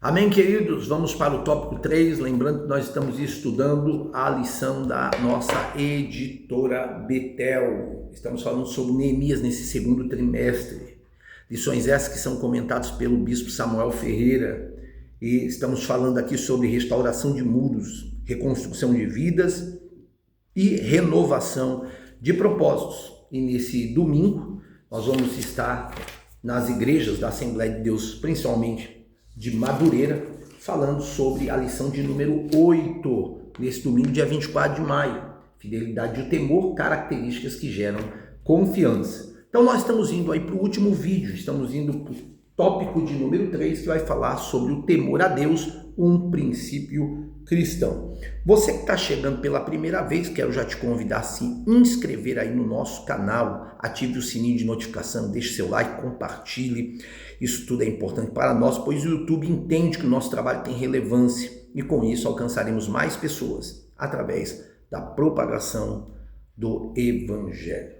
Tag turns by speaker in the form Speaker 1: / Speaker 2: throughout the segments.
Speaker 1: Amém, queridos? Vamos para o tópico 3. Lembrando que nós estamos estudando a lição da nossa editora Betel. Estamos falando sobre Neemias nesse segundo trimestre. Lições essas que são comentadas pelo bispo Samuel Ferreira. E estamos falando aqui sobre restauração de muros, reconstrução de vidas e renovação de propósitos. E nesse domingo nós vamos estar nas igrejas da Assembleia de Deus, principalmente de Madureira, falando sobre a lição de número 8, nesse domingo, dia 24 de maio. Fidelidade e o temor, características que geram confiança. Então nós estamos indo aí para o último vídeo, estamos indo para o tópico de número 3, que vai falar sobre o temor a Deus, um princípio cristão. Você que está chegando pela primeira vez, quero já te convidar a se inscrever aí no nosso canal, ative o sininho de notificação, deixe seu like, compartilhe. Isso tudo é importante para nós, pois o YouTube entende que o nosso trabalho tem relevância e com isso alcançaremos mais pessoas através da propagação do Evangelho.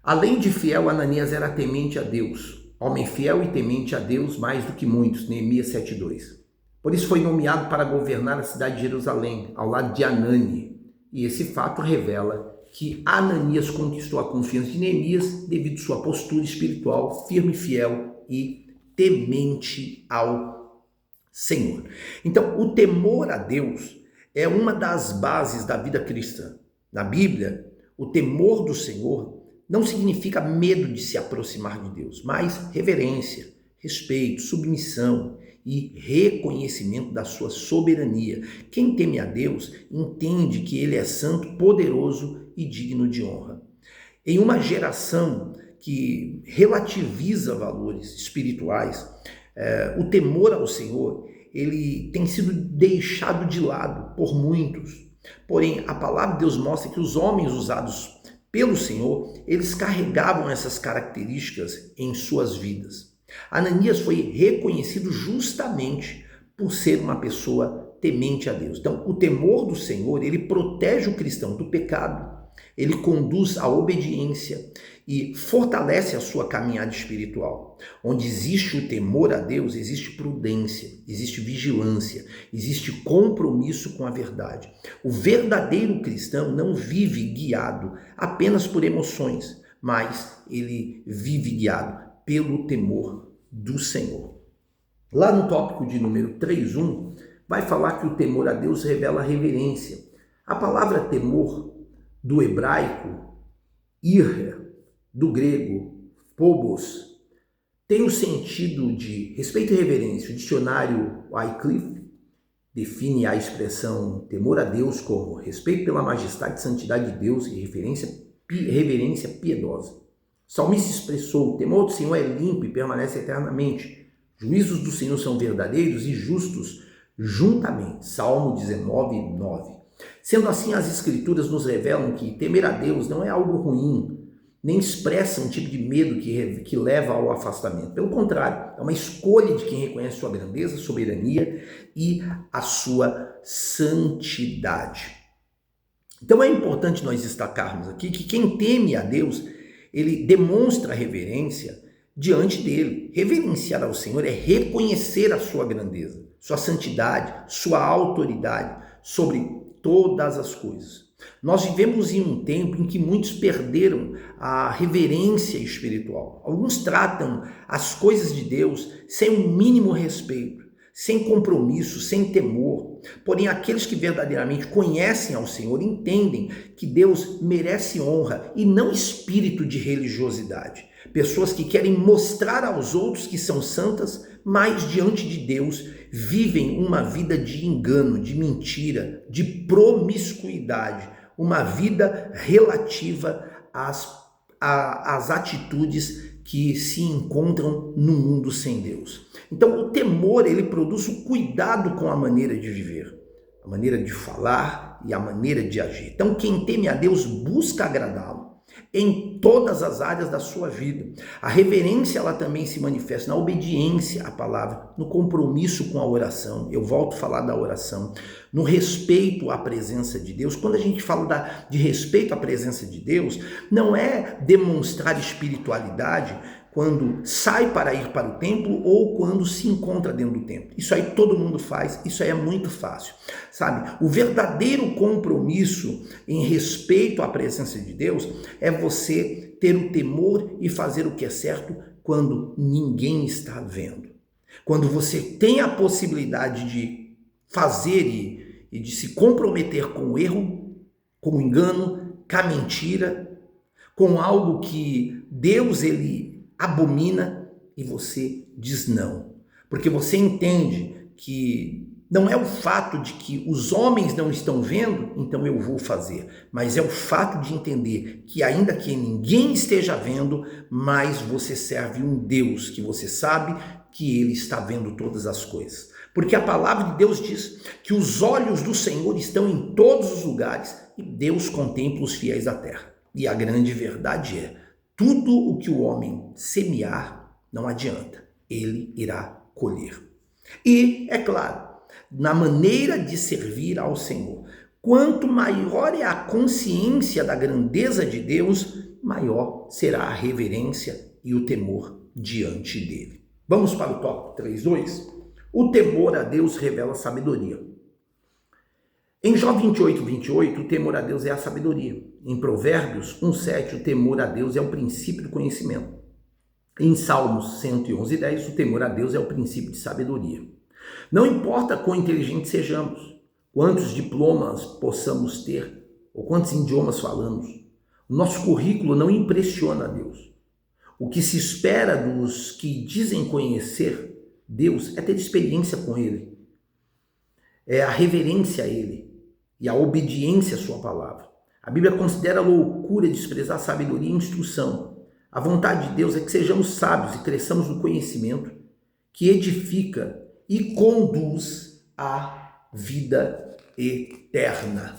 Speaker 1: Além de fiel, Ananias era temente a Deus, homem fiel e temente a Deus mais do que muitos, Neemias 7:2. Por isso foi nomeado para governar a cidade de Jerusalém, ao lado de Anani. E esse fato revela que Ananias conquistou a confiança de Neemias devido à sua postura espiritual firme, fiel e temente ao Senhor. Então, o temor a Deus é uma das bases da vida cristã. Na Bíblia, o temor do Senhor não significa medo de se aproximar de Deus, mas reverência, respeito, submissão e reconhecimento da sua soberania. Quem teme a Deus entende que Ele é santo, poderoso e digno de honra. Em uma geração que relativiza valores espirituais, o temor ao Senhor, ele tem sido deixado de lado por muitos. Porém, a palavra de Deus mostra que os homens usados pelo Senhor, eles carregavam essas características em suas vidas. Ananias foi reconhecido justamente por ser uma pessoa temente a Deus. Então, o temor do Senhor, ele protege o cristão do pecado, ele conduz à obediência e fortalece a sua caminhada espiritual. Onde existe o temor a Deus, existe prudência, existe vigilância, existe compromisso com a verdade. O verdadeiro cristão não vive guiado apenas por emoções, mas ele vive guiado pelo temor do Senhor. Lá no tópico de número 3.1, vai falar que o temor a Deus revela reverência. A palavra temor, do hebraico, ira, do grego, phobos, tem o sentido de respeito e reverência. O dicionário Wycliffe define a expressão temor a Deus como respeito pela majestade e santidade de Deus e reverência piedosa. O salmista expressou: o temor do Senhor é limpo e permanece eternamente. Juízos do Senhor são verdadeiros e justos juntamente. Salmo 19:9. Sendo assim, as Escrituras nos revelam que temer a Deus não é algo ruim, nem expressa um tipo de medo que leva ao afastamento. Pelo contrário, é uma escolha de quem reconhece sua grandeza, soberania e a sua santidade. Então é importante nós destacarmos aqui que quem teme a Deus, ele demonstra reverência diante dele. Reverenciar ao Senhor é reconhecer a sua grandeza, sua santidade, sua autoridade sobre todas as coisas. Nós vivemos em um tempo em que muitos perderam a reverência espiritual. Alguns tratam as coisas de Deus sem o mínimo respeito, sem compromisso, sem temor. Porém, aqueles que verdadeiramente conhecem ao Senhor entendem que Deus merece honra e não espírito de religiosidade. Pessoas que querem mostrar aos outros que são santas, mas diante de Deus vivem uma vida de engano, de mentira, de promiscuidade, uma vida relativa às atitudes que se encontram no mundo sem Deus. Então o temor, ele produz o cuidado com a maneira de viver, a maneira de falar e a maneira de agir. Então quem teme a Deus busca agradá-lo em todas as áreas da sua vida. A reverência, ela também se manifesta na obediência à palavra, no compromisso com a oração. Eu volto a falar da oração, no respeito à presença de Deus. Quando a gente fala de respeito à presença de Deus, não é demonstrar espiritualidade quando sai para ir para o templo ou quando se encontra dentro do templo. Isso aí todo mundo faz, isso aí é muito fácil, sabe? O verdadeiro compromisso em respeito à presença de Deus é você ter o temor e fazer o que é certo quando ninguém está vendo. Quando você tem a possibilidade de fazer e de se comprometer com o erro, com o engano, com a mentira, com algo que Deus ele abomina e você diz não. Porque você entende que não é o fato de que os homens não estão vendo, então eu vou fazer. Mas é o fato de entender que ainda que ninguém esteja vendo, mas você serve um Deus que você sabe que ele está vendo todas as coisas. Porque a palavra de Deus diz que os olhos do Senhor estão em todos os lugares e Deus contempla os fiéis da terra. E a grande verdade é, tudo o que o homem semear não adianta, ele irá colher. E, é claro, na maneira de servir ao Senhor, quanto maior é a consciência da grandeza de Deus, maior será a reverência e o temor diante dele. Vamos para o tópico 3.2? O temor a Deus revela sabedoria. Em Jó 28, o temor a Deus é a sabedoria. Em Provérbios 1,7, o temor a Deus é o princípio do conhecimento. Em Salmos 111,10, o temor a Deus é o princípio de sabedoria. Não importa quão inteligentes sejamos, quantos diplomas possamos ter, ou quantos idiomas falamos, o nosso currículo não impressiona a Deus. O que se espera dos que dizem conhecer Deus é ter experiência com Ele, é a reverência a Ele e a obediência à sua palavra. A Bíblia considera loucura desprezar sabedoria e instrução. A vontade de Deus é que sejamos sábios e cresçamos no conhecimento que edifica e conduz à vida eterna.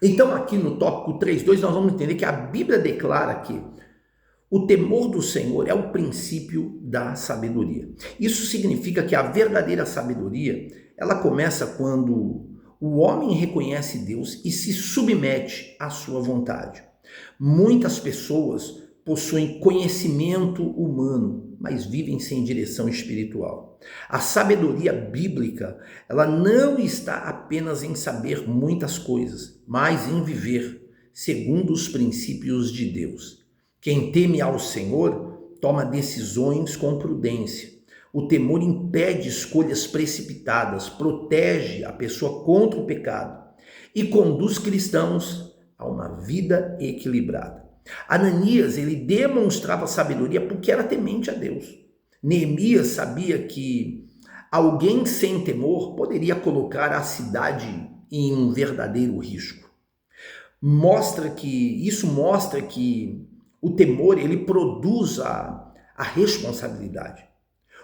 Speaker 1: Então aqui no tópico 3.2 nós vamos entender que a Bíblia declara que o temor do Senhor é o princípio da sabedoria. Isso significa que a verdadeira sabedoria, ela começa quando o homem reconhece Deus e se submete à sua vontade. Muitas pessoas possuem conhecimento humano, mas vivem sem direção espiritual. A sabedoria bíblica, ela não está apenas em saber muitas coisas, mas em viver segundo os princípios de Deus. Quem teme ao Senhor toma decisões com prudência. O temor impede escolhas precipitadas, protege a pessoa contra o pecado e conduz cristãos a uma vida equilibrada. Ananias, ele demonstrava sabedoria porque era temente a Deus. Neemias sabia que alguém sem temor poderia colocar a cidade em um verdadeiro risco. Isso mostra que o temor, ele produz a responsabilidade.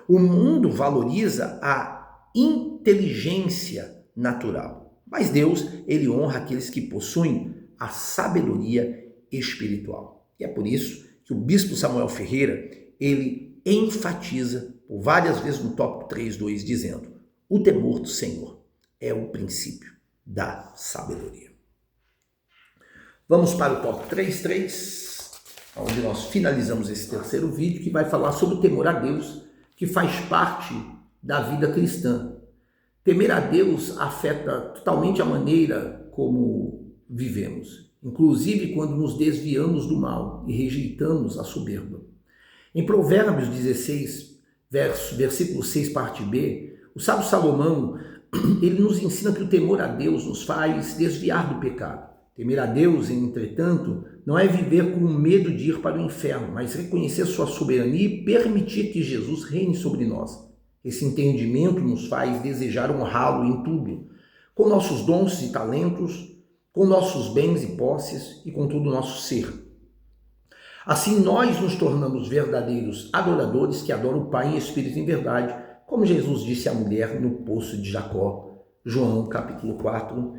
Speaker 1: O mundo valoriza a inteligência natural, mas Deus, ele honra aqueles que possuem a sabedoria espiritual. E é por isso que o bispo Samuel Ferreira, ele enfatiza por várias vezes no tópico 3.2, dizendo: o temor do Senhor é o princípio da sabedoria. Vamos para o tópico 3.3, onde nós finalizamos esse terceiro vídeo, que vai falar sobre o temor a Deus, que faz parte da vida cristã. Temer a Deus afeta totalmente a maneira como vivemos, inclusive quando nos desviamos do mal e rejeitamos a soberba. Em Provérbios 16, versículo 6, parte B, o sábio Salomão, ele nos ensina que o temor a Deus nos faz desviar do pecado. Temer a Deus, entretanto, não é viver com medo de ir para o inferno, mas reconhecer sua soberania e permitir que Jesus reine sobre nós. Esse entendimento nos faz desejar honrá-lo em tudo, com nossos dons e talentos, com nossos bens e posses e com todo o nosso ser. Assim nós nos tornamos verdadeiros adoradores que adoram o Pai em espírito e em verdade, como Jesus disse à mulher no poço de Jacó, João capítulo 4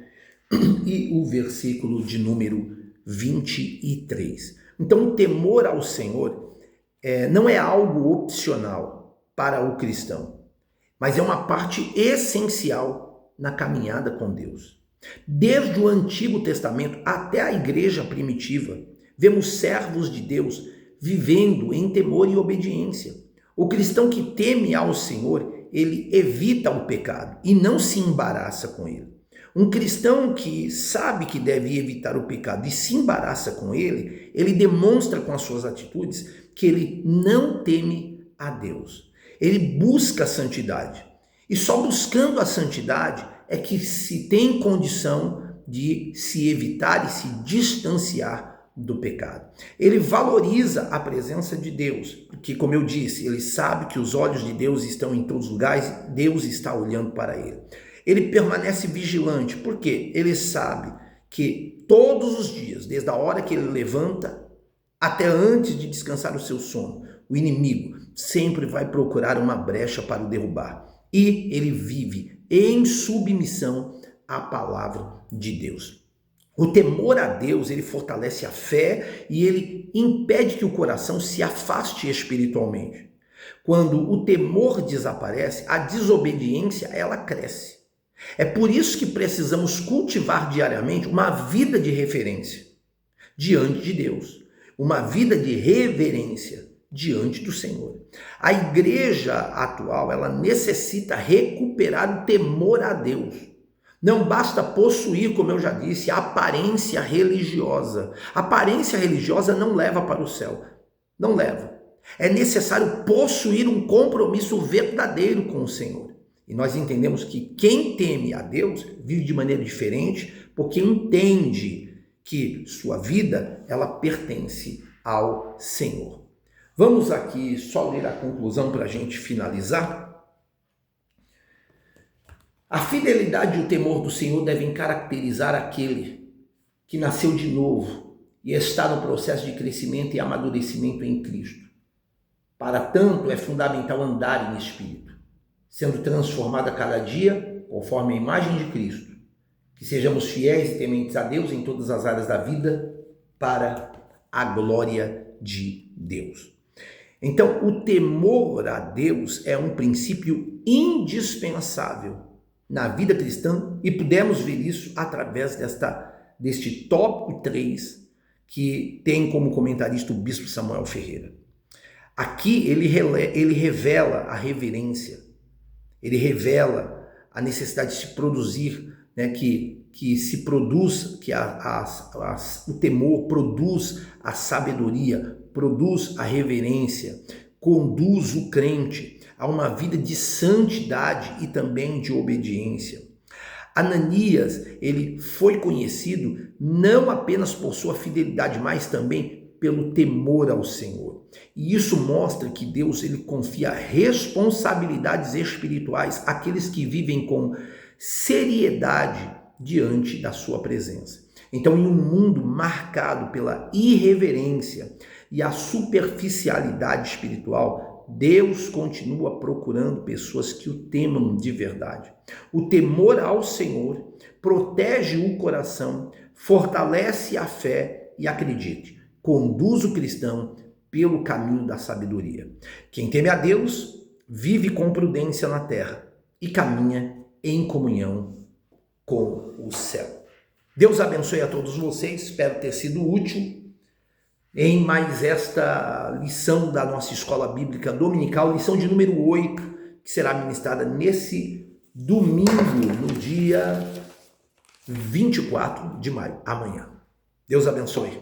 Speaker 1: e o versículo de número 23. Então o temor ao Senhor não é algo opcional para o cristão, mas é uma parte essencial na caminhada com Deus. Desde o Antigo Testamento até a igreja primitiva, vemos servos de Deus vivendo em temor e obediência. O cristão que teme ao Senhor, ele evita o pecado e não se embaraça com ele. Um cristão que sabe que deve evitar o pecado e se embaraça com ele demonstra com as suas atitudes que ele não teme a Deus. Ele busca a santidade. E só buscando a santidade é que se tem condição de se evitar e se distanciar do pecado. Ele valoriza a presença de Deus, porque, como eu disse, ele sabe que os olhos de Deus estão em todos os lugares, Deus está olhando para ele. Ele permanece vigilante, porque ele sabe que todos os dias, desde a hora que ele levanta até antes de descansar o seu sono, o inimigo sempre vai procurar uma brecha para o derrubar. E ele vive em submissão à palavra de Deus. O temor a Deus, ele fortalece a fé e ele impede que o coração se afaste espiritualmente. Quando o temor desaparece, a desobediência, ela cresce. É por isso que precisamos cultivar diariamente uma vida de referência diante de Deus, uma vida de reverência diante do Senhor. A igreja atual, ela necessita recuperar o temor a Deus. Não basta possuir, como eu já disse, a aparência religiosa. A aparência religiosa não leva para o céu. Não leva. É necessário possuir um compromisso verdadeiro com o Senhor. E nós entendemos que quem teme a Deus vive de maneira diferente, porque entende que sua vida, ela pertence ao Senhor. Vamos aqui só ler a conclusão para a gente finalizar. A fidelidade e o temor do Senhor devem caracterizar aquele que nasceu de novo e está no processo de crescimento e amadurecimento em Cristo. Para tanto, é fundamental andar em espírito, sendo transformado a cada dia conforme a imagem de Cristo. Que sejamos fiéis e tementes a Deus em todas as áreas da vida para a glória de Deus. Então, o temor a Deus é um princípio indispensável na vida cristã e pudemos ver isso através deste tópico 3 que tem como comentarista o bispo Samuel Ferreira. Aqui ele revela a reverência, ele revela a necessidade de se produzir, né, que se produz, que o temor produz a sabedoria, produz a reverência, conduz o crente a uma vida de santidade e também de obediência. Ananias, ele foi conhecido não apenas por sua fidelidade, mas também pelo temor ao Senhor. E isso mostra que Deus, ele confia responsabilidades espirituais àqueles que vivem com seriedade diante da sua presença. Então, em um mundo marcado pela irreverência e a superficialidade espiritual, Deus continua procurando pessoas que o temam de verdade. O temor ao Senhor protege o coração, fortalece a fé e, acredite, conduz o cristão pelo caminho da sabedoria. Quem teme a Deus vive com prudência na terra e caminha em comunhão com o céu. Deus abençoe a todos vocês, espero ter sido útil em mais esta lição da nossa Escola Bíblica Dominical, lição de número 8, que será ministrada nesse domingo, no dia 24 de maio, amanhã. Deus abençoe.